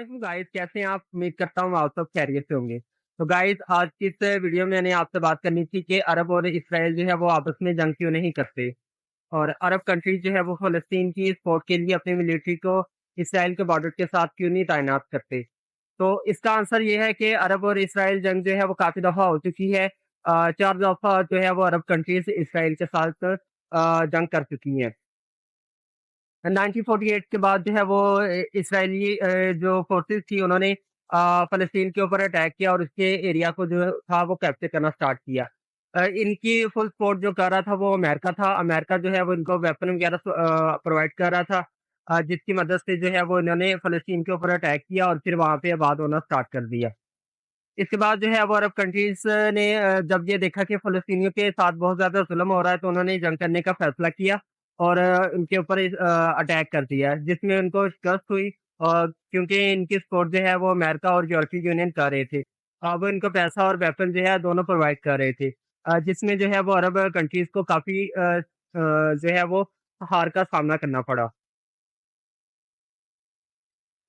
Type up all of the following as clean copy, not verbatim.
वालेकुम गाइस, कैसे हैं आप? उम्मीद करता हूँ आप सब खैरियत से होंगे। तो गाइस, आज की इस वीडियो में मैंने आपसे बात करनी थी कि अरब और इस्राइल जो है वो आपस में जंग क्यों नहीं करते और अरब कंट्रीज जो है वो फ़लस्तीन की सपोर्ट के लिए अपनी मिलिट्री को इस्राइल के बॉर्डर के साथ क्यों नहीं तैनात करते। तो इसका आंसर ये है कि अरब और इस्राइल जंग जो है वो काफ़ी दफ़ा हो चुकी है। 4 दफ़ा जो है वो अरब कंट्रीज़ इस्राइल के साथ जंग कर चुकी हैं। 1948 के बाद जो है वो इज़राइली जो फ़ोर्सेस थी उन्होंने फ़लस्तीन के ऊपर अटैक किया और उसके एरिया को जो था वो कैप्चर करना स्टार्ट किया। इनकी फुल सपोर्ट जो कर रहा था वो अमेरिका था। अमेरिका जो है वो इनको वेपन वगैरह प्रोवाइड कर रहा था, जिसकी मदद से जो है वो इन्होंने फ़लस्तीन के ऊपर अटैक किया और फिर वहाँ पे आबाद होना स्टार्ट कर दिया। इसके बाद जो है वो अरब कंट्रीज़ ने जब ये देखा कि फ़लस्तीनियों के साथ बहुत ज़्यादा ज़ुल्म हो रहा है, तो उन्होंने जंग करने का फ़ैसला किया और उनके ऊपर अटैक कर दिया, जिसमें उनको शिकस्त हुई और क्योंकि इनकी सपोर्ट जो है वो अमेरिका और यूरोपीय यूनियन कर रहे थे। वो इनको पैसा और वेपन जो है दोनों प्रोवाइड कर रहे थे। जिसमें जो है वो अरब कंट्रीज़ को काफ़ी जो है वो हार का सामना करना पड़ा।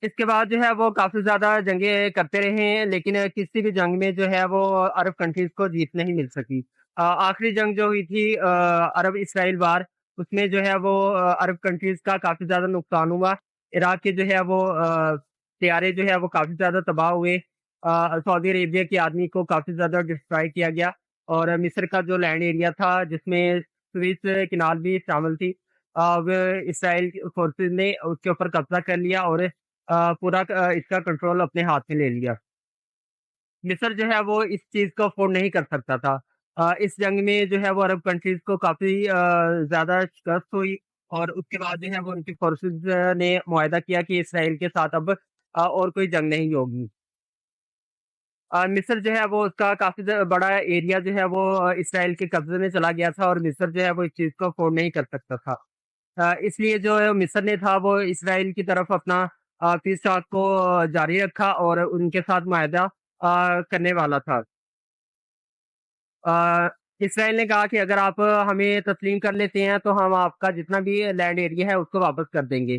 इसके बाद जो है वो काफ़ी ज़्यादा जंगें करते रहे हैं, लेकिन किसी भी जंग में जो है वो अरब कंट्रीज़ को जीत नहीं मिल सकी। आखिरी जंग जो हुई थी अरब-इज़राइल वार, उसमें जो है वो अरब कंट्रीज़ का काफ़ी ज़्यादा नुकसान हुआ। इराक के जो है वो तैयारे जो है वो काफ़ी ज़्यादा तबाह हुए। सऊदी अरेबिया के आदमी को काफ़ी ज़्यादा डिस्ट्रॉय किया गया और मिस्र का जो लैंड एरिया था जिसमें सुएज़ कैनाल भी शामिल थी, अब इज़राइल फ़ोर्सेस ने उसके ऊपर कब्ज़ा कर लिया और पूरा इसका कंट्रोल अपने हाथ में ले लिया। मिस्र जो है वो इस चीज़ को अफ़ोर्ड नहीं कर सकता था। इस जंग में जो है वो अरब कंट्रीज़ को काफ़ी ज़्यादा शिकस्त हुई और उसके बाद जो है वो उनकी फ़ोर्सेस ने मुआहदा किया कि इसराइल के साथ अब और कोई जंग नहीं होगी। मिस्र जो है वो उसका काफ़ी बड़ा एरिया जो है वो इसराइल के कब्ज़े में चला गया था और मिस्र जो है वो इस चीज़ को अफ़ोर्ड नहीं कर सकता था। इसलिए जो है मिस्र ने था वो इसराइल की तरफ अपना पीस टॉक को जारी रखा और उनके साथ मुआहदा करने वाला था। अ, इसराइल ने कहा कि अगर आप हमें तस्लीम कर लेते हैं तो हम आपका जितना भी लैंड एरिया है उसको वापस कर देंगे।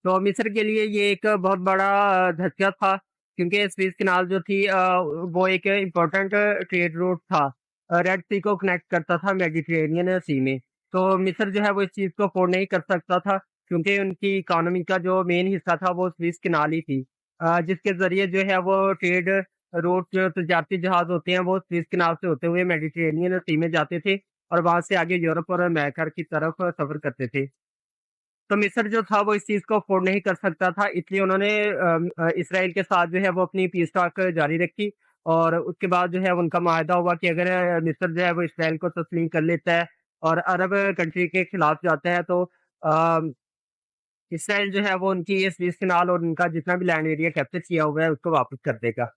तो मिस्र के लिए ये एक बहुत बड़ा धचका था क्योंकि स्वेज़ कैनाल जो थी वो एक इम्पोर्टेंट ट्रेड रूट था। रेड सी को कनेक्ट करता था मेडिटेरेनियन सी में। तो मिस्र जो है वो इस चीज़ को अफ़ोर्ड नहीं कर सकता था क्योंकि उनकी इकोनॉमी का जो मेन हिस्सा था वो स्वेज़ कैनाल ही थी। जिसके ज़रिए जो है वो ट्रेड रोड जो तजारती जहाज़ होते हैं वो स्विस कैनाल से होते हुए मेडिटेरेनियन सी में जाते थे और वहाँ से आगे यूरोप और अमेरिका की तरफ सफ़र करते थे। तो मिस्र जो था वो इस चीज़ को अफ़ोर्ड नहीं कर सकता था, इसलिए उन्होंने इसराइल के साथ जो है वो अपनी पीस टॉक जारी रखी और उसके बाद जो है उनका मुआहदा हुआ कि अगर मिस्र जो है वो इसराइल को तस्लीम कर लेता है और अरब कंट्री के खिलाफ जाता है तो अ, इसराइल जो है वो उनकी ये स्विस कैनाल और उनका जितना भी लैंड एरिया कैप्चर किया हुआ है उसको वापस कर देगा।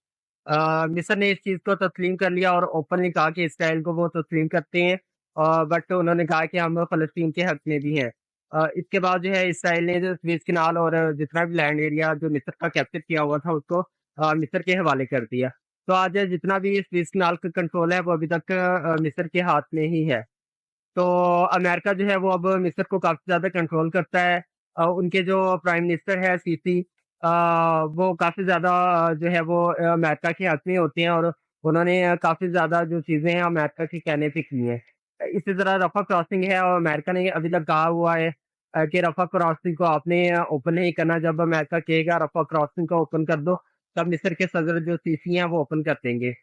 मिस्र ने इस चीज़ को तस्लीम कर लिया और ओपनली कहा कि इसराइल को वो तस्लीम करते हैं, बट उन्होंने कहा कि हम फ़लस्तीन के हक़ में भी हैं। इसके बाद जो है इसराइल ने जो स्वेज़ कैनाल और जितना भी लैंड एरिया जो मिस्र का कैप्चर किया हुआ था उसको मिस्र के हवाले कर दिया। तो आज जितना भी स्वेज़ कैनाल का कंट्रोल है वो अभी तक मिस्र के हाथ में ही है। तो अमेरिका जो है वो अब मिस्र को काफ़ी ज़्यादा कंट्रोल करता है। उनके जो प्राइम मिनिस्टर है सीसी, वो काफ़ी ज़्यादा जो है वो अमेरिका के हक़ में होते हैं और उन्होंने काफ़ी ज़्यादा जो चीज़ें हैं अमेरिका के कहने पे की हैं। इसी तरह रफ़ा क्रॉसिंग है और अमेरिका ने अभी तक कहा हुआ है कि रफ़ा क्रॉसिंग को आपने ओपन नहीं करना, जब अमेरिका कहेगा रफ़ा क्रॉसिंग को ओपन कर दो, तब मिस्र के सदर जो सीसी हैं वो ओपन कर देंगे।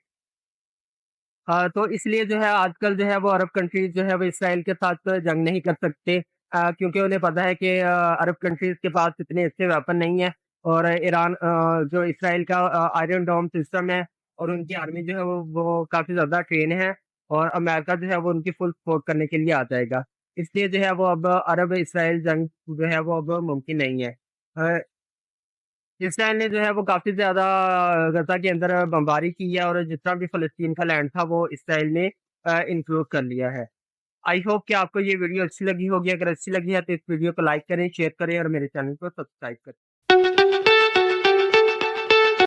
हाँ, तो इसलिए जो है आजकल जो है वो अरब कंट्रीज़ जो है वो इसराइल के साथ तो जंग नहीं कर सकते, क्योंकि उन्हें पता है कि अरब कंट्रीज़ के पास इतने अच्छे वेपन नहीं है और ईरान जो इसराइल का आयरन डोम सिस्टम है और उनकी आर्मी जो है वो काफ़ी ज़्यादा ट्रेन है और अमेरिका जो है वो उनकी फुल सपोर्ट करने के लिए आ जाएगा। इसलिए जो है वो अब अरब-इसराइल जंग जो है वो अब मुमकिन नहीं है। अ, इसराइल ने जो है वो काफ़ी ज़्यादा गज़ा के अंदर बमबारी की है और जितना भी फ़लस्तीन का लैंड था वो इसराइल ने इंक्लूड कर लिया है। आई होप कि आपको ये वीडियो अच्छी लगी होगी, अगर अच्छी लगी है तो इस वीडियो को लाइक करें, शेयर करें और मेरे चैनल को सब्सक्राइब करें।